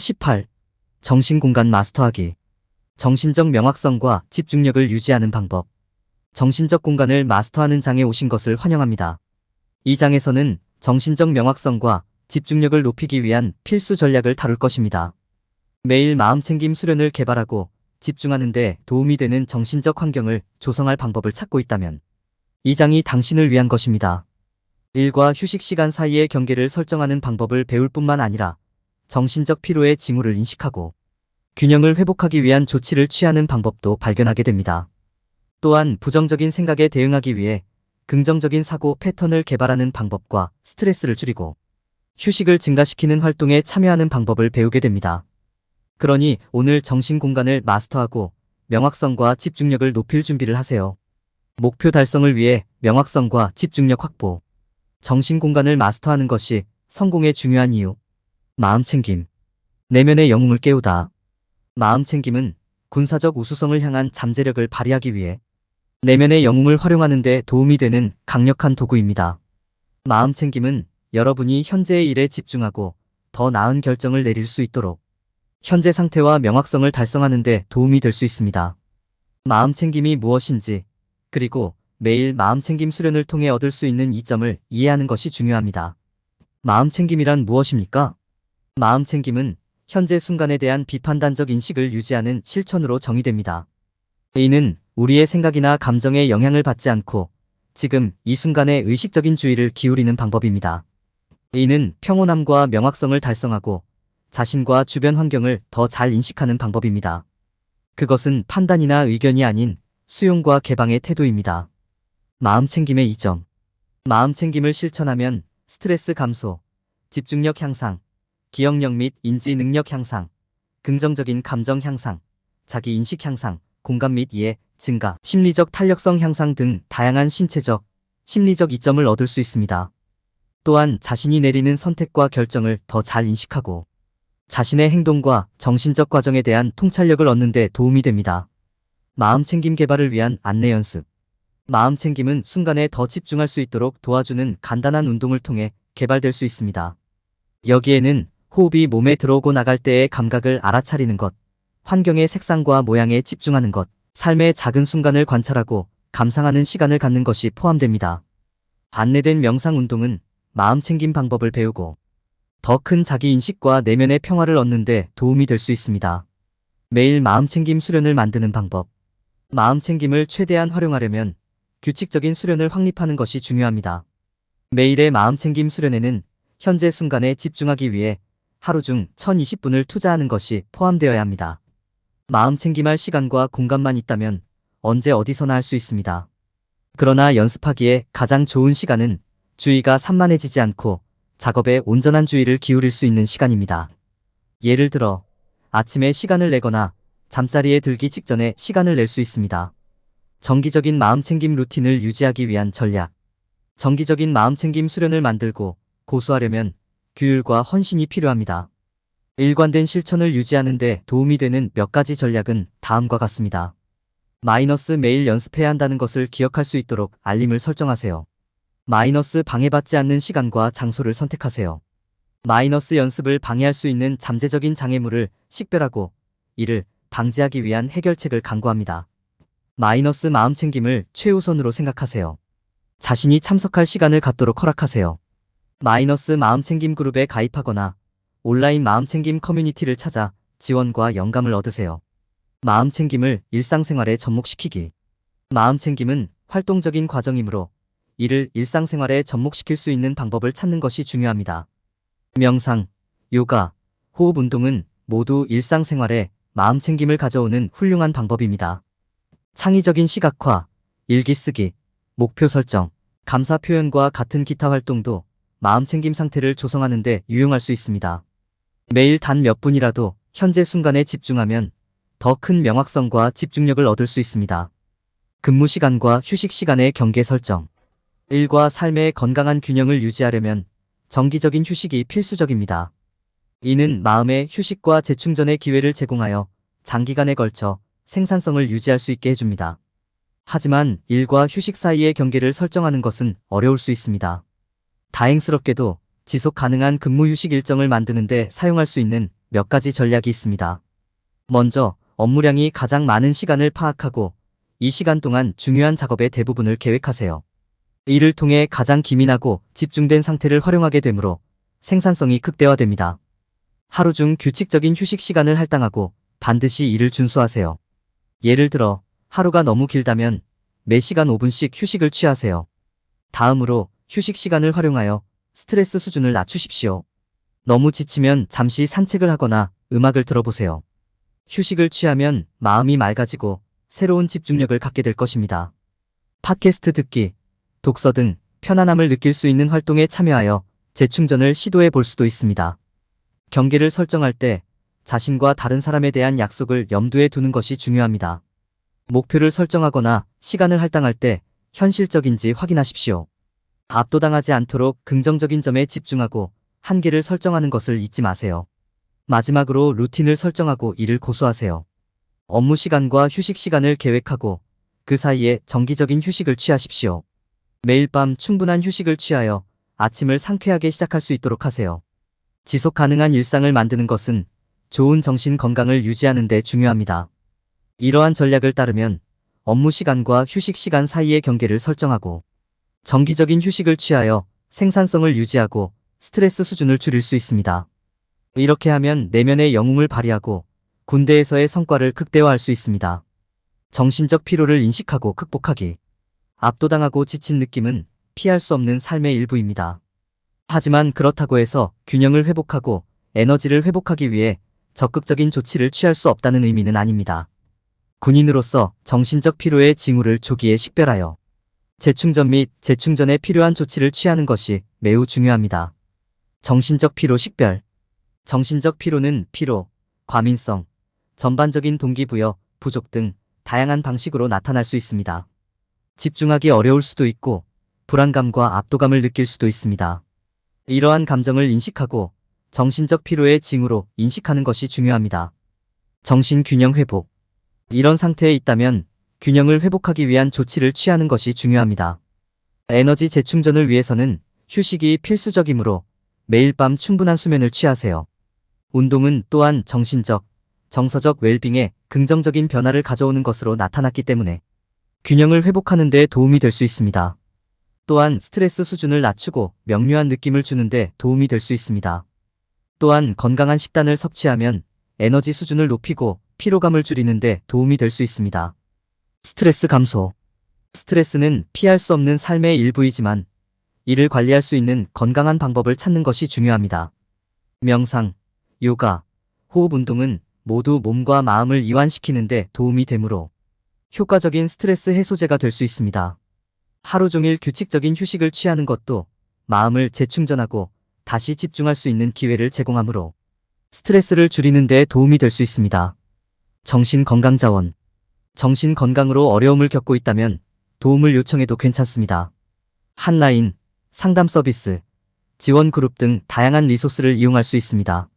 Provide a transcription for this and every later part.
18. 정신공간 마스터하기. 정신적 명확성과 집중력을 유지하는 방법. 정신적 공간을 마스터하는 장에 오신 것을 환영합니다. 이 장에서는 정신적 명확성과 집중력을 높이기 위한 필수 전략을 다룰 것입니다. 매일 마음챙김 수련을 개발하고 집중하는 데 도움이 되는 정신적 환경을 조성할 방법을 찾고 있다면 이 장이 당신을 위한 것입니다. 일과 휴식 시간 사이의 경계를 설정하는 방법을 배울 뿐만 아니라 정신적 피로의 징후를 인식하고 균형을 회복하기 위한 조치를 취하는 방법도 발견하게 됩니다. 또한 부정적인 생각에 대응하기 위해 긍정적인 사고 패턴을 개발하는 방법과 스트레스를 줄이고 휴식을 증가시키는 활동에 참여하는 방법을 배우게 됩니다. 그러니 오늘 정신 공간을 마스터하고 명확성과 집중력을 높일 준비를 하세요. 목표 달성을 위해 명확성과 집중력 확보. 정신 공간을 마스터하는 것이 성공의 중요한 이유. 마음챙김. 내면의 영웅을 깨우다. 마음챙김은 군사적 우수성을 향한 잠재력을 발휘하기 위해 내면의 영웅을 활용하는 데 도움이 되는 강력한 도구입니다. 마음챙김은 여러분이 현재의 일에 집중하고 더 나은 결정을 내릴 수 있도록 현재 상태와 명확성을 달성하는 데 도움이 될 수 있습니다. 마음챙김이 무엇인지, 그리고 매일 마음챙김 수련을 통해 얻을 수 있는 이점을 이해하는 것이 중요합니다. 마음챙김이란 무엇입니까? 마음챙김은 현재 순간에 대한 비판단적 인식을 유지하는 실천으로 정의됩니다. 이는 우리의 생각이나 감정에 영향을 받지 않고 지금 이 순간에 의식적인 주의를 기울이는 방법입니다. 이는 평온함과 명확성을 달성하고 자신과 주변 환경을 더 잘 인식하는 방법입니다. 그것은 판단이나 의견이 아닌 수용과 개방의 태도입니다. 마음챙김의 이점. 마음챙김을 실천하면 스트레스 감소, 집중력 향상, 기억력 및 인지 능력 향상, 긍정적인 감정 향상, 자기 인식 향상, 공감 및 이해 증가, 심리적 탄력성 향상 등 다양한 신체적, 심리적 이점을 얻을 수 있습니다. 또한 자신이 내리는 선택과 결정을 더 잘 인식하고 자신의 행동과 정신적 과정에 대한 통찰력을 얻는 데 도움이 됩니다. 마음챙김 개발을 위한 안내 연습. 마음챙김은 순간에 더 집중할 수 있도록 도와주는 간단한 운동을 통해 개발될 수 있습니다. 여기에는 호흡이 몸에 들어오고 나갈 때의 감각을 알아차리는 것, 환경의 색상과 모양에 집중하는 것, 삶의 작은 순간을 관찰하고 감상하는 시간을 갖는 것이 포함됩니다. 안내된 명상 운동은 마음챙김 방법을 배우고 더 큰 자기인식과 내면의 평화를 얻는 데 도움이 될 수 있습니다. 매일 마음챙김 수련을 만드는 방법. 마음챙김을 최대한 활용하려면 규칙적인 수련을 확립하는 것이 중요합니다. 매일의 마음챙김 수련에는 현재 순간에 집중하기 위해 하루 중 1020분을 투자하는 것이 포함되어야 합니다. 마음챙김할 시간과 공간만 있다면 언제 어디서나 할 수 있습니다. 그러나 연습하기에 가장 좋은 시간은 주의가 산만해지지 않고 작업에 온전한 주의를 기울일 수 있는 시간입니다. 예를 들어 아침에 시간을 내거나 잠자리에 들기 직전에 시간을 낼 수 있습니다. 정기적인 마음챙김 루틴을 유지하기 위한 전략. 정기적인 마음챙김 수련을 만들고 고수하려면 규율과 헌신이 필요합니다. 일관된 실천을 유지하는 데 도움이 되는 몇 가지 전략은 다음과 같습니다. 매일 연습해야 한다는 것을 기억할 수 있도록 알림을 설정하세요. 방해받지 않는 시간과 장소를 선택하세요. 연습을 방해할 수 있는 잠재적인 장애물을 식별하고 이를 방지하기 위한 해결책을 강구합니다. 마음챙김을 최우선으로 생각하세요. 자신이 참석할 시간을 갖도록 허락하세요. 마음챙김 그룹에 가입하거나 온라인 마음챙김 커뮤니티를 찾아 지원과 영감을 얻으세요. 마음챙김을 일상생활에 접목시키기. 마음챙김은 활동적인 과정이므로 이를 일상생활에 접목시킬 수 있는 방법을 찾는 것이 중요합니다. 명상, 요가, 호흡 운동은 모두 일상생활에 마음챙김을 가져오는 훌륭한 방법입니다. 창의적인 시각화, 일기 쓰기, 목표 설정, 감사 표현과 같은 기타 활동도 마음챙김 상태를 조성하는 데 유용할 수 있습니다. 매일 단 몇 분이라도 현재 순간에 집중하면 더 큰 명확성과 집중력을 얻을 수 있습니다. 근무 시간과 휴식 시간의 경계 설정. 일과 삶의 건강한 균형을 유지하려면 정기적인 휴식이 필수적입니다. 이는 마음의 휴식과 재충전의 기회를 제공하여 장기간에 걸쳐 생산성을 유지할 수 있게 해줍니다. 하지만 일과 휴식 사이의 경계를 설정하는 것은 어려울 수 있습니다. 다행스럽게도 지속 가능한 근무 휴식 일정을 만드는 데 사용할 수 있는 몇 가지 전략이 있습니다. 먼저 업무량이 가장 많은 시간을 파악하고 이 시간 동안 중요한 작업의 대부분을 계획하세요. 이를 통해 가장 기민하고 집중된 상태를 활용하게 되므로 생산성이 극대화됩니다. 하루 중 규칙적인 휴식 시간을 할당하고 반드시 이를 준수하세요. 예를 들어 하루가 너무 길다면 매 시간 5분씩 휴식을 취하세요. 다음으로 휴식 시간을 활용하여 스트레스 수준을 낮추십시오. 너무 지치면 잠시 산책을 하거나 음악을 들어보세요. 휴식을 취하면 마음이 맑아지고 새로운 집중력을 갖게 될 것입니다. 팟캐스트 듣기, 독서 등 편안함을 느낄 수 있는 활동에 참여하여 재충전을 시도해 볼 수도 있습니다. 경계를 설정할 때 자신과 다른 사람에 대한 약속을 염두에 두는 것이 중요합니다. 목표를 설정하거나 시간을 할당할 때 현실적인지 확인하십시오. 압도당하지 않도록 긍정적인 점에 집중하고 한계를 설정하는 것을 잊지 마세요. 마지막으로 루틴을 설정하고 이를 고수하세요. 업무 시간과 휴식 시간을 계획하고 그 사이에 정기적인 휴식을 취하십시오. 매일 밤 충분한 휴식을 취하여 아침을 상쾌하게 시작할 수 있도록 하세요. 지속 가능한 일상을 만드는 것은 좋은 정신 건강을 유지하는 데 중요합니다. 이러한 전략을 따르면 업무 시간과 휴식 시간 사이의 경계를 설정하고 정기적인 휴식을 취하여 생산성을 유지하고 스트레스 수준을 줄일 수 있습니다. 이렇게 하면 내면의 영웅을 발휘하고 군대에서의 성과를 극대화할 수 있습니다. 정신적 피로를 인식하고 극복하기. 압도당하고 지친 느낌은 피할 수 없는 삶의 일부입니다. 하지만 그렇다고 해서 균형을 회복하고 에너지를 회복하기 위해 적극적인 조치를 취할 수 없다는 의미는 아닙니다. 군인으로서 정신적 피로의 징후를 조기에 식별하여 재충전 및 재충전에 필요한 조치를 취하는 것이 매우 중요합니다. 정신적 피로 식별. 정신적 피로는 피로, 과민성, 전반적인 동기부여, 부족 등 다양한 방식으로 나타날 수 있습니다. 집중하기 어려울 수도 있고 불안감과 압도감을 느낄 수도 있습니다. 이러한 감정을 인식하고 정신적 피로의 징후로 인식하는 것이 중요합니다. 정신 균형 회복. 이런 상태에 있다면 균형을 회복하기 위한 조치를 취하는 것이 중요합니다. 에너지 재충전을 위해서는 휴식이 필수적이므로 매일 밤 충분한 수면을 취하세요. 운동은 또한 정신적, 정서적 웰빙에 긍정적인 변화를 가져오는 것으로 나타났기 때문에 균형을 회복하는 데 도움이 될 수 있습니다. 또한 스트레스 수준을 낮추고 명료한 느낌을 주는 데 도움이 될 수 있습니다. 또한 건강한 식단을 섭취하면 에너지 수준을 높이고 피로감을 줄이는 데 도움이 될 수 있습니다. 스트레스 감소. 스트레스는 피할 수 없는 삶의 일부이지만 이를 관리할 수 있는 건강한 방법을 찾는 것이 중요합니다. 명상, 요가, 호흡 운동은 모두 몸과 마음을 이완시키는 데 도움이 되므로 효과적인 스트레스 해소제가 될 수 있습니다. 하루 종일 규칙적인 휴식을 취하는 것도 마음을 재충전하고 다시 집중할 수 있는 기회를 제공하므로 스트레스를 줄이는 데 도움이 될 수 있습니다. 정신건강자원. 정신건강으로 어려움을 겪고 있다면 도움을 요청해도 괜찮습니다. 한라인, 상담 서비스, 지원 그룹 등 다양한 리소스를 이용할 수 있습니다.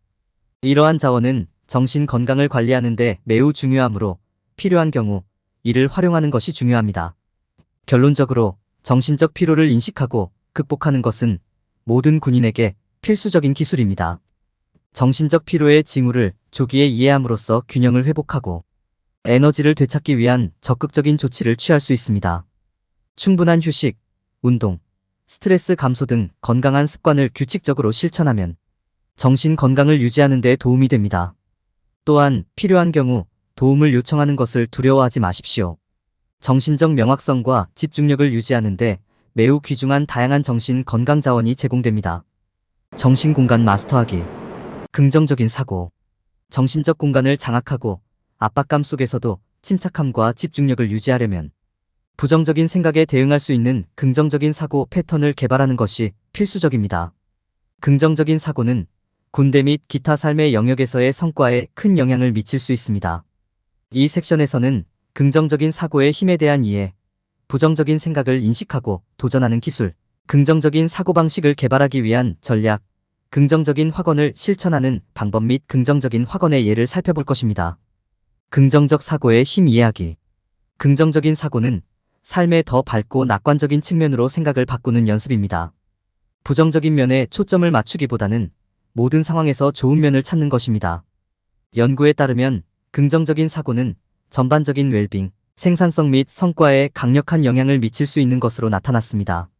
이러한 자원은 정신 건강을 관리하는 데 매우 중요하므로 필요한 경우 이를 활용하는 것이 중요합니다. 결론적으로 정신적 피로를 인식하고 극복하는 것은 모든 군인에게 필수적인 기술입니다. 정신적 피로의 징후를 조기에 이해함으로써 균형을 회복하고 에너지를 되찾기 위한 적극적인 조치를 취할 수 있습니다. 충분한 휴식, 운동, 스트레스 감소 등 건강한 습관을 규칙적으로 실천하면 정신 건강을 유지하는 데 도움이 됩니다. 또한 필요한 경우 도움을 요청하는 것을 두려워하지 마십시오. 정신적 명확성과 집중력을 유지하는 데 매우 귀중한 다양한 정신 건강 자원이 제공됩니다. 정신 공간 마스터하기. 긍정적인 사고. 정신적 공간을 장악하고 압박감 속에서도 침착함과 집중력을 유지하려면 부정적인 생각에 대응할 수 있는 긍정적인 사고 패턴을 개발하는 것이 필수적입니다. 긍정적인 사고는 군대 및 기타 삶의 영역에서의 성과에 큰 영향을 미칠 수 있습니다. 이 섹션에서는 긍정적인 사고의 힘에 대한 이해, 부정적인 생각을 인식하고 도전하는 기술, 긍정적인 사고방식을 개발하기 위한 전략, 긍정적인 확언을 실천하는 방법 및 긍정적인 확언의 예를 살펴볼 것입니다. 긍정적 사고의 힘 이해하기. 긍정적인 사고는 삶의 더 밝고 낙관적인 측면으로 생각을 바꾸는 연습입니다. 부정적인 면에 초점을 맞추기보다는 모든 상황에서 좋은 면을 찾는 것입니다. 연구에 따르면 긍정적인 사고는 전반적인 웰빙, 생산성 및 성과에 강력한 영향을 미칠 수 있는 것으로 나타났습니다.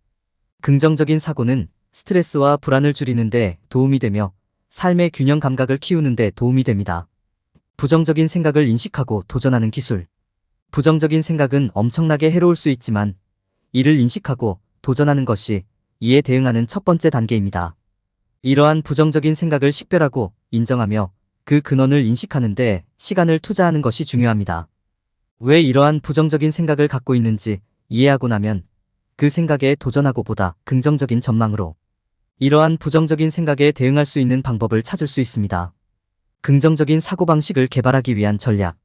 긍정적인 사고는 스트레스와 불안을 줄이는 데 도움이 되며 삶의 균형 감각을 키우는 데 도움이 됩니다. 부정적인 생각을 인식하고 도전하는 기술. 부정적인 생각은 엄청나게 해로울 수 있지만 이를 인식하고 도전하는 것이 이에 대응하는 첫 번째 단계입니다. 이러한 부정적인 생각을 식별하고 인정하며 그 근원을 인식하는 데 시간을 투자하는 것이 중요합니다. 왜 이러한 부정적인 생각을 갖고 있는지 이해하고 나면 그 생각에 도전하고 보다 긍정적인 전망으로 이러한 부정적인 생각에 대응할 수 있는 방법을 찾을 수 있습니다. 긍정적인 사고방식을 개발하기 위한 전략.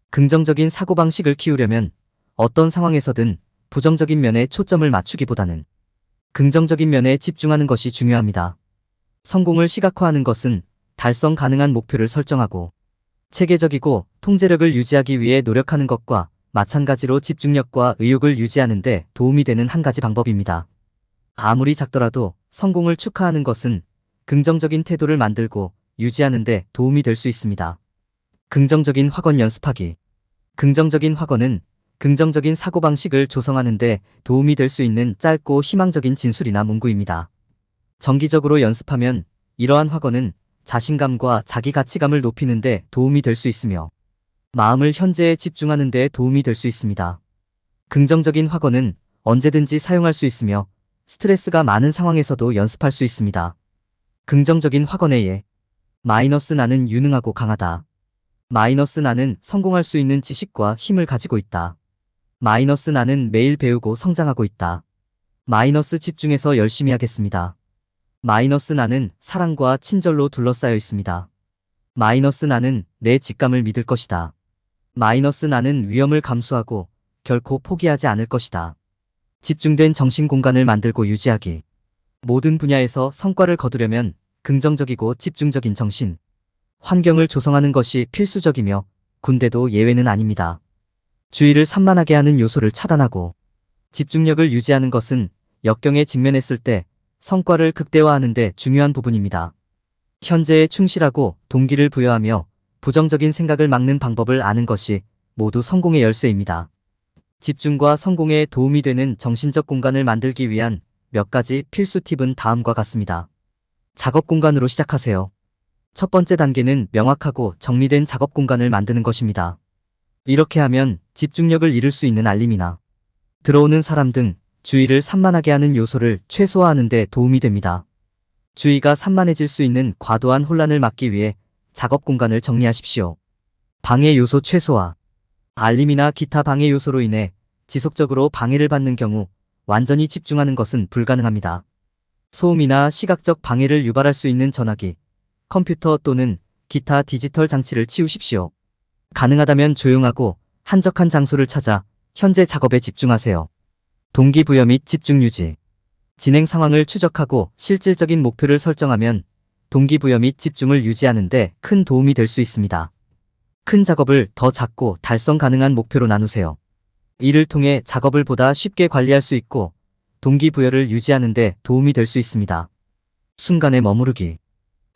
긍정적인 사고방식을 키우려면 어떤 상황에서든 부정적인 면에 초점을 맞추기보다는 긍정적인 면에 집중하는 것이 중요합니다. 성공을 시각화하는 것은 달성 가능한 목표를 설정하고 체계적이고 통제력을 유지하기 위해 노력하는 것과 마찬가지로 집중력과 의욕을 유지하는 데 도움이 되는 한 가지 방법입니다. 아무리 작더라도 성공을 축하하는 것은 긍정적인 태도를 만들고 유지하는 데 도움이 될 수 있습니다. 긍정적인 확언 연습하기. 긍정적인 확언은 긍정적인 사고방식을 조성하는 데 도움이 될 수 있는 짧고 희망적인 진술이나 문구입니다. 정기적으로 연습하면 이러한 확언은 자신감과 자기 가치감을 높이는 데 도움이 될 수 있으며 마음을 현재에 집중하는 데 도움이 될 수 있습니다. 긍정적인 확언은 언제든지 사용할 수 있으며 스트레스가 많은 상황에서도 연습할 수 있습니다. 긍정적인 확언의 예. 마이너스 나는 유능하고 강하다. 마이너스 나는 성공할 수 있는 지식과 힘을 가지고 있다. 마이너스 나는 매일 배우고 성장하고 있다. 마이너스 집중해서 열심히 하겠습니다. 마이너스 나는 사랑과 친절로 둘러싸여 있습니다. 마이너스 나는 내 직감을 믿을 것이다. 마이너스 나는 위험을 감수하고 결코 포기하지 않을 것이다. 집중된 정신 공간을 만들고 유지하기. 모든 분야에서 성과를 거두려면 긍정적이고 집중적인 정신, 환경을 조성하는 것이 필수적이며 군대도 예외는 아닙니다. 주의를 산만하게 하는 요소를 차단하고 집중력을 유지하는 것은 역경에 직면했을 때 성과를 극대화하는 데 중요한 부분입니다. 현재에 충실하고 동기를 부여하며 부정적인 생각을 막는 방법을 아는 것이 모두 성공의 열쇠입니다. 집중과 성공에 도움이 되는 정신적 공간을 만들기 위한 몇 가지 필수 팁은 다음과 같습니다. 작업 공간으로 시작하세요. 첫 번째 단계는 명확하고 정리된 작업 공간을 만드는 것입니다. 이렇게 하면 집중력을 잃을 수 있는 알림이나 들어오는 사람 등 주의를 산만하게 하는 요소를 최소화하는 데 도움이 됩니다. 주의가 산만해질 수 있는 과도한 혼란을 막기 위해 작업 공간을 정리하십시오. 방해 요소 최소화. 알림이나 기타 방해 요소로 인해 지속적으로 방해를 받는 경우 완전히 집중하는 것은 불가능합니다. 소음이나 시각적 방해를 유발할 수 있는 전화기, 컴퓨터 또는 기타 디지털 장치를 치우십시오. 가능하다면 조용하고 한적한 장소를 찾아 현재 작업에 집중하세요. 동기부여 및 집중 유지. 진행 상황을 추적하고 실질적인 목표를 설정하면 동기부여 및 집중을 유지하는 데 큰 도움이 될 수 있습니다. 큰 작업을 더 작고 달성 가능한 목표로 나누세요. 이를 통해 작업을 보다 쉽게 관리할 수 있고 동기부여를 유지하는 데 도움이 될 수 있습니다. 순간에 머무르기.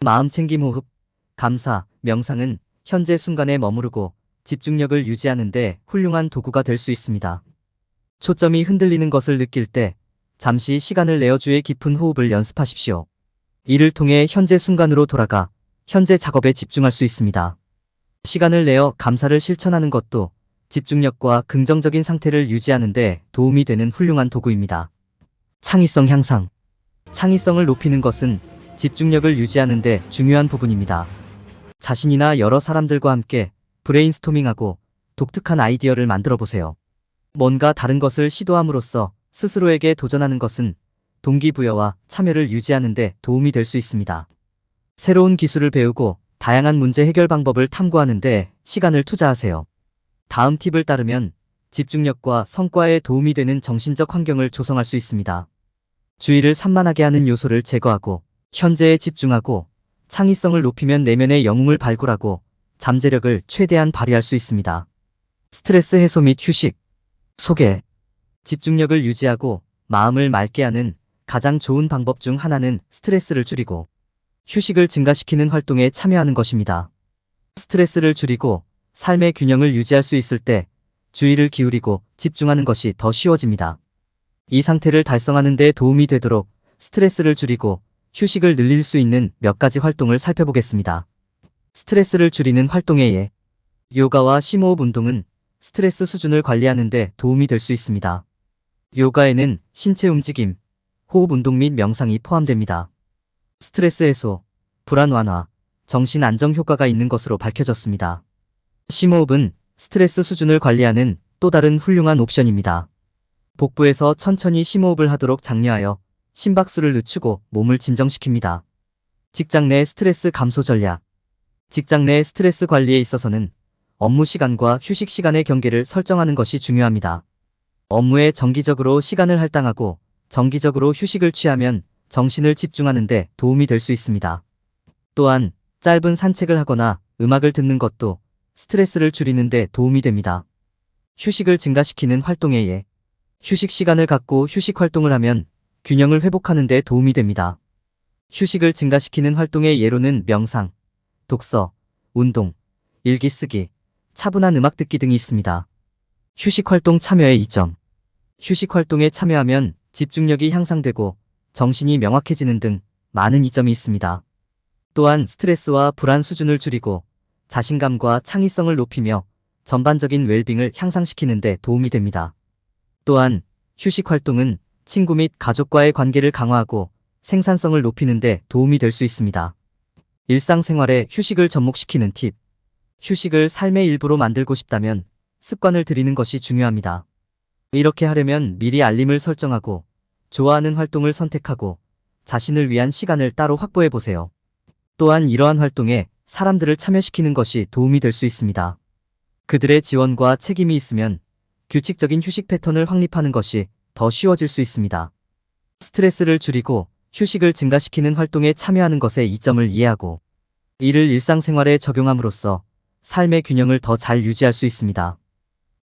마음챙김 호흡, 감사, 명상은 현재 순간에 머무르고 집중력을 유지하는 데 훌륭한 도구가 될 수 있습니다. 초점이 흔들리는 것을 느낄 때 잠시 시간을 내어 주의 깊은 호흡을 연습하십시오. 이를 통해 현재 순간으로 돌아가 현재 작업에 집중할 수 있습니다. 시간을 내어 감사를 실천하는 것도 집중력과 긍정적인 상태를 유지하는 데 도움이 되는 훌륭한 도구입니다. 창의성 향상. 창의성을 높이는 것은 집중력을 유지하는 데 중요한 부분입니다. 자신이나 여러 사람들과 함께 브레인스토밍하고 독특한 아이디어를 만들어 보세요. 뭔가 다른 것을 시도함으로써 스스로에게 도전하는 것은 동기부여와 참여를 유지하는 데 도움이 될 수 있습니다. 새로운 기술을 배우고 다양한 문제 해결 방법을 탐구하는 데 시간을 투자하세요. 다음 팁을 따르면 집중력과 성과에 도움이 되는 정신적 환경을 조성할 수 있습니다. 주의를 산만하게 하는 요소를 제거하고 현재에 집중하고 창의성을 높이면 내면의 영웅을 발굴하고 잠재력을 최대한 발휘할 수 있습니다. 스트레스 해소 및 휴식. 소개. 집중력을 유지하고 마음을 맑게 하는 가장 좋은 방법 중 하나는 스트레스를 줄이고 휴식을 증가시키는 활동에 참여하는 것입니다. 스트레스를 줄이고 삶의 균형을 유지할 수 있을 때 주의를 기울이고 집중하는 것이 더 쉬워집니다. 이 상태를 달성하는 데 도움이 되도록 스트레스를 줄이고 휴식을 늘릴 수 있는 몇 가지 활동을 살펴보겠습니다. 스트레스를 줄이는 활동의 예. 요가와 심호흡 운동은 스트레스 수준을 관리하는 데 도움이 될 수 있습니다. 요가에는 신체 움직임, 호흡 운동 및 명상이 포함됩니다. 스트레스 해소, 불안 완화, 정신 안정 효과가 있는 것으로 밝혀졌습니다. 심호흡은 스트레스 수준을 관리하는 또 다른 훌륭한 옵션입니다. 복부에서 천천히 심호흡을 하도록 장려하여 심박수를 늦추고 몸을 진정시킵니다. 직장 내 스트레스 감소 전략. 직장 내 스트레스 관리에 있어서는 업무 시간과 휴식 시간의 경계를 설정하는 것이 중요합니다. 업무에 정기적으로 시간을 할당하고 정기적으로 휴식을 취하면 정신을 집중하는 데 도움이 될 수 있습니다. 또한 짧은 산책을 하거나 음악을 듣는 것도 스트레스를 줄이는 데 도움이 됩니다. 휴식을 증가시키는 활동에 예. 휴식 시간을 갖고 휴식 활동을 하면 균형을 회복하는 데 도움이 됩니다. 휴식을 증가시키는 활동의 예로는 명상, 독서, 운동, 일기 쓰기, 차분한 음악 듣기 등이 있습니다. 휴식 활동 참여의 이점. 휴식 활동에 참여하면 집중력이 향상되고 정신이 명확해지는 등 많은 이점이 있습니다. 또한 스트레스와 불안 수준을 줄이고 자신감과 창의성을 높이며 전반적인 웰빙을 향상시키는 데 도움이 됩니다. 또한 휴식 활동은 친구 및 가족과의 관계를 강화하고 생산성을 높이는 데 도움이 될 수 있습니다. 일상생활에 휴식을 접목시키는 팁. 휴식을 삶의 일부로 만들고 싶다면 습관을 들이는 것이 중요합니다. 이렇게 하려면 미리 알림을 설정하고 좋아하는 활동을 선택하고 자신을 위한 시간을 따로 확보해 보세요. 또한 이러한 활동에 사람들을 참여시키는 것이 도움이 될 수 있습니다. 그들의 지원과 책임이 있으면 규칙적인 휴식 패턴을 확립하는 것이 더 쉬워질 수 있습니다. 스트레스를 줄이고 휴식을 증가시키는 활동에 참여하는 것의 이점을 이해하고 이를 일상생활에 적용함으로써 삶의 균형을 더 잘 유지할 수 있습니다.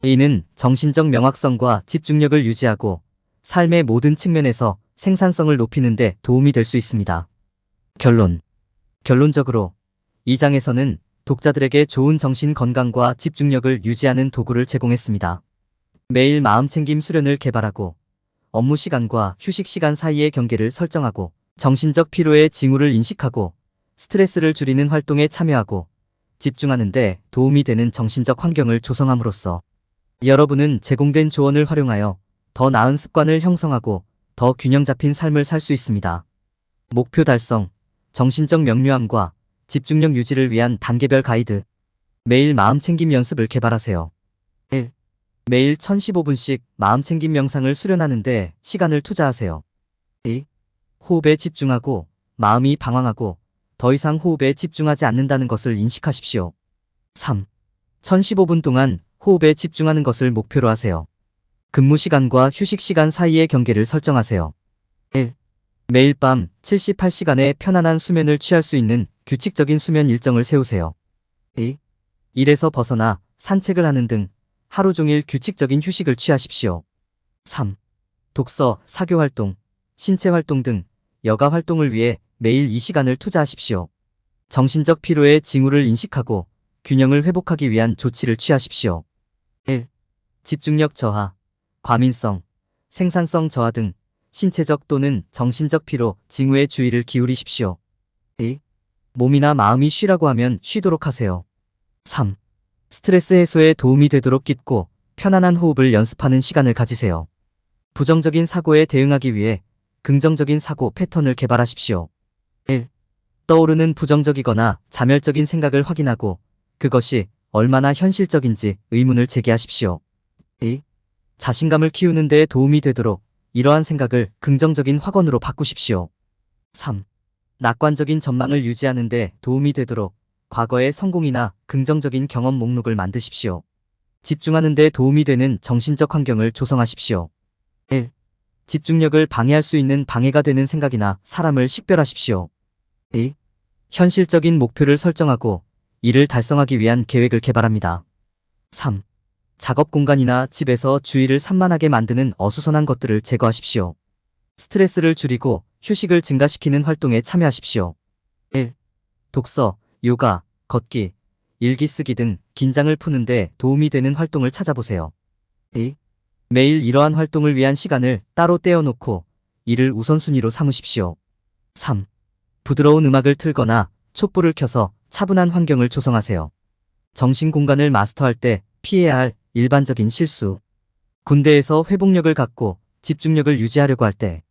이는 정신적 명확성과 집중력을 유지하고 삶의 모든 측면에서 생산성을 높이는 데 도움이 될 수 있습니다. 결론적으로 이 장에서는 독자들에게 좋은 정신 건강과 집중력을 유지하는 도구를 제공했습니다. 매일 마음챙김 수련을 개발하고 업무 시간과 휴식 시간 사이의 경계를 설정하고 정신적 피로의 징후를 인식하고 스트레스를 줄이는 활동에 참여하고 집중하는 데 도움이 되는 정신적 환경을 조성함으로써 여러분은 제공된 조언을 활용하여 더 나은 습관을 형성하고 더 균형 잡힌 삶을 살 수 있습니다. 목표 달성, 정신적 명료함과 집중력 유지를 위한 단계별 가이드. 매일 마음챙김 연습을 개발하세요. 1. 매일 1015분씩 마음챙김 명상을 수련하는데 시간을 투자하세요. 2. 호흡에 집중하고 마음이 방황하고 더 이상 호흡에 집중하지 않는다는 것을 인식하십시오. 3. 1015분 동안 호흡에 집중하는 것을 목표로 하세요. 근무 시간과 휴식 시간 사이의 경계를 설정하세요. 1. 매일 밤 78시간의 편안한 수면을 취할 수 있는 규칙적인 수면 일정을 세우세요. 2. 일에서 벗어나 산책을 하는 등 하루 종일 규칙적인 휴식을 취하십시오. 3. 독서, 사교 활동, 신체 활동 등 여가 활동을 위해 매일 이 시간을 투자하십시오. 정신적 피로의 징후를 인식하고 균형을 회복하기 위한 조치를 취하십시오. 1. 집중력 저하, 과민성, 생산성 저하 등 신체적 또는 정신적 피로 징후에 주의를 기울이십시오. 2. 몸이나 마음이 쉬라고 하면 쉬도록 하세요. 3. 스트레스 해소에 도움이 되도록 깊고 편안한 호흡을 연습하는 시간을 가지세요. 부정적인 사고에 대응하기 위해 긍정적인 사고 패턴을 개발하십시오. 1. 떠오르는 부정적이거나 자멸적인 생각을 확인하고 그것이 얼마나 현실적인지 의문을 제기하십시오. 2. 자신감을 키우는 데 도움이 되도록 이러한 생각을 긍정적인 확언으로 바꾸십시오. 3. 낙관적인 전망을 유지하는 데 도움이 되도록 과거의 성공이나 긍정적인 경험 목록을 만드십시오. 집중하는 데 도움이 되는 정신적 환경을 조성하십시오. 1. 집중력을 방해할 수 있는 방해가 되는 생각이나 사람을 식별하십시오. 2. 현실적인 목표를 설정하고 이를 달성하기 위한 계획을 개발합니다. 3. 작업 공간이나 집에서 주의를 산만하게 만드는 어수선한 것들을 제거하십시오. 스트레스를 줄이고 휴식을 증가시키는 활동에 참여하십시오. 1. 독서, 요가, 걷기, 일기 쓰기 등 긴장을 푸는데 도움이 되는 활동을 찾아보세요. 2. 매일 이러한 활동을 위한 시간을 따로 떼어놓고 이를 우선순위로 삼으십시오. 3. 부드러운 음악을 틀거나 촛불을 켜서 차분한 환경을 조성하세요. 정신 공간을 마스터할 때 피해야 할 일반적인 실수. 군대에서 회복력을 갖고 집중력을 유지하려고 할 때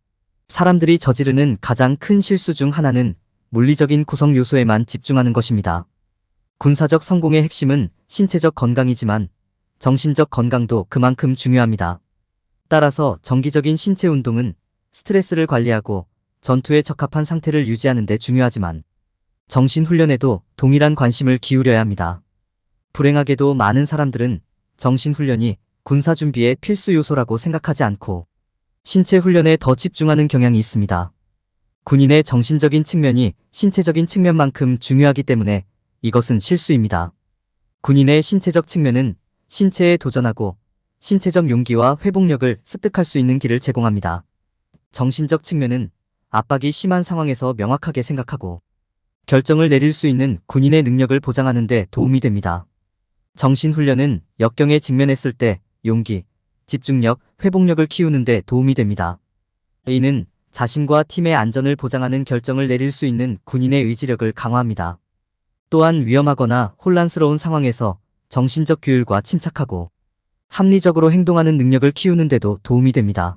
사람들이 저지르는 가장 큰 실수 중 하나는 물리적인 구성 요소에만 집중하는 것입니다. 군사적 성공의 핵심은 신체적 건강이지만 정신적 건강도 그만큼 중요합니다. 따라서 정기적인 신체 운동은 스트레스를 관리하고 전투에 적합한 상태를 유지하는 데 중요하지만 정신훈련에도 동일한 관심을 기울여야 합니다. 불행하게도 많은 사람들은 정신훈련이 군사준비의 필수 요소라고 생각하지 않고 신체 훈련에 더 집중하는 경향이 있습니다. 군인의 정신적인 측면이 신체적인 측면만큼 중요하기 때문에 이것은 실수입니다. 군인의 신체적 측면은 신체에 도전하고 신체적 용기와 회복력을 습득할 수 있는 길을 제공합니다. 정신적 측면은 압박이 심한 상황에서 명확하게 생각하고 결정을 내릴 수 있는 군인의 능력을 보장하는 데 도움이 됩니다. 정신훈련은 역경에 직면했을 때 용기, 집중력, 회복력을 키우는 데 도움이 됩니다. 이는 자신과 팀의 안전을 보장하는 결정을 내릴 수 있는 군인의 의지력을 강화합니다. 또한 위험하거나 혼란스러운 상황에서 정신적 규율과 침착하고 합리적으로 행동하는 능력을 키우는 데도 도움이 됩니다.